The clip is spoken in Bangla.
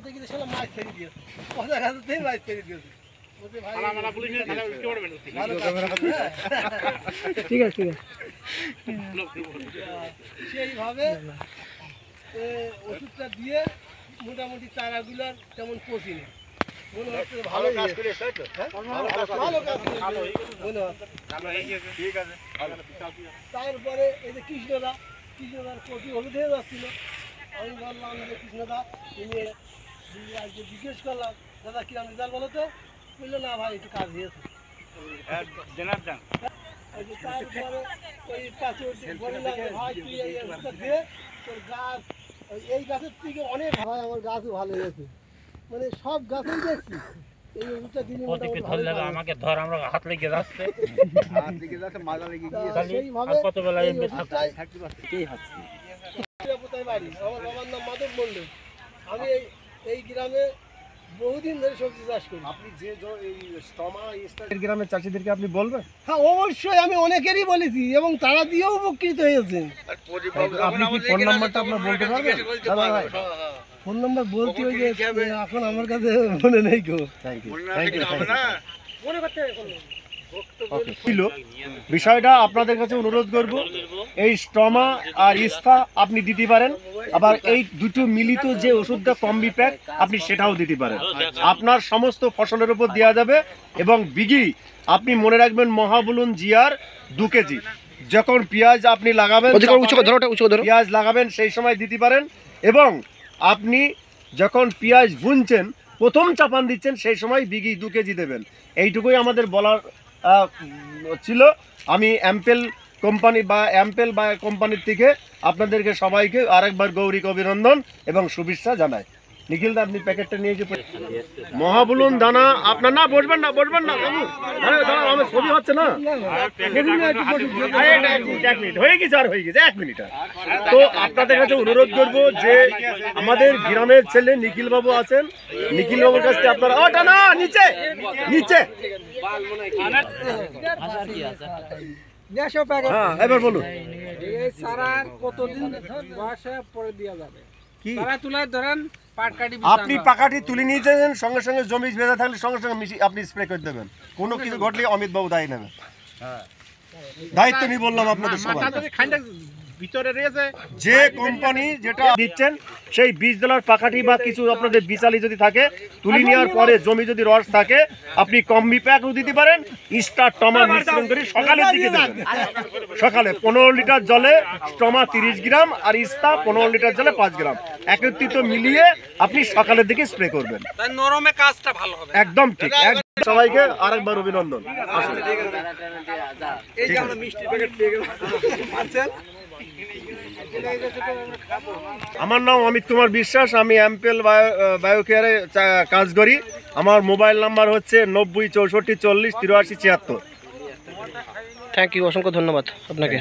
দেখি শালা মাছ ছেড়ে দিয়েছে, পচা গাছেতেই মাছ ছেড়ে দিয়েছে। ঠিক আছে সেইভাবে ওষুধটা দিয়ে মোটামুটি চারাগুলোর তেমন পচিনি। মনে হচ্ছে ভালো কাজ করে, তাই তো? ভালো কাজ মনে হচ্ছে। ঠিক আছে। তারপরে এই যে কৃষ্ণদার কপি হলুদ হয়ে যাচ্ছিল, আমি বললাম যে কৃষ্ণদা তুমি আজকে জিজ্ঞেস করলাম দাদা কিরম রেজাল্ট বলো তো, বললো না ভাই একটু কাজ হয়েছে। তারপরে ওই পাশে বললাম ভাই তুই এই ওষুধটা দে, তোর গাছ এই গাছের থেকে অনেক ভাই আমার গাছও ভালো হয়েছে, মানে সব গাছেই দেখছি এই ওষুধটা দিলে আমাকে ধর, আমরা হাত লেগে যাচ্ছে, সেইভাবে কতবেলা বাড়ি। আমার বাবার নাম মাধব মন্ডল। আমি এই গ্রামে বহুদিন ধরে সবজি চাষ করি। আপনি যে এই গ্রামের চাষিদেরকে আপনি বলবেন? হ্যাঁ অবশ্যই, আমি অনেকেরই বলেছি এবং তারা দিয়েও উপকৃত হয়েছে। আপনি কি ফোন নাম্বারটা আপনার বলতে পারবেন? ফোন নাম্বার বলতে ওই যে এখন আমার কাছে মনে নেই গো। থ্যাংক ইউ ছিল বিষয়টা আপনাদের কাছে অনুরোধ করব, এই স্টমা আর ইস্ফা আপনি দিতে পারেন, আবার এই দুটো মিলিত যে ওষুধটা কম্বি প্যাক আপনি সেটাও দিতে পারেন। আপনার সমস্ত ফসলের উপর দেওয়া যাবে এবং বিঘি আপনি মনে রাখবেন মহাবুলুন জিআর 2 কেজি। যখন পেঁয়াজ আপনি লাগাবেন, পেঁয়াজ লাগাবেন সেই সময় দিতে পারেন, এবং আপনি যখন পেঁয়াজ বুনছেন প্রথম চাপান দিচ্ছেন সেই সময় বিঘি 2 কেজি দেবেন। এইটুকুই আমাদের বলার ছিল। আমি অ্যাম্পেল কোম্পানির থেকে আপনাদেরকে সবাইকে আরেকবার গৌরিক অভিনন্দন এবং শুভেচ্ছা জানাই। নিখিল দা আপনি প্যাকেটটা নিয়ে এসে মহাবুলুন দানা আপনার না বসবেন না বাবু, আমার ছবি হচ্ছে না, হয়ে গেছে 1 মিনিট। তো আপনাদের কাছে অনুরোধ করব যে আমাদের গ্রামের ছেলে নিখিল বাবু আছেন, নিখিল বাবুর কাছ থেকে আপনারা ওটা না নিচে হ্যাঁ এবার বলুন কতদিন বয়সে পরে দেওয়া যাবে? আপনি পাকাটি তুলে নিয়েছেন, সঙ্গে সঙ্গে জমি ভেজা থাকলে সঙ্গে সঙ্গে আপনি স্প্রে করে দেবেন। কোনো কিছু ঘটলে অমিত বাবু দায়ী নেবেন, দায়িত্ব নিয়ে বললাম আপনাদের সবাই। যে কোম্পানি যেটা দিচ্ছেন সেই বীজ দেওয়ার পাকাটি বা কিছু আপনাদের বিচালি যদি থাকে তুলে নেওয়ার পরে জমি যদি রস থাকে আপনি কম্বি প্যাকও দিতে পারেন, স্টার টমা মিশ্রণ করে সকালের দিকে দেবেন। সকালে 15 লিটার জলে টমা 30 গ্রাম আর ইস্তা 15 লিটার জলে 5 গ্রাম একত্রিত মিলিয়ে আপনি সকালের দিকে স্প্রে করবেন, নরমে কাজটা ভালো হবে। একদম ঠিক। সবাইকে আরেকবার অভিনন্দন। আমার নাম অমিত কুমার বিশ্বাস, আমি অ্যাম্পেল বায়োকেয়ারে কাজ করি। আমার মোবাইল নাম্বার হচ্ছে 90 64 40 83 76। থ্যাংক ইউ, অসংখ্য ধন্যবাদ আপনাকে।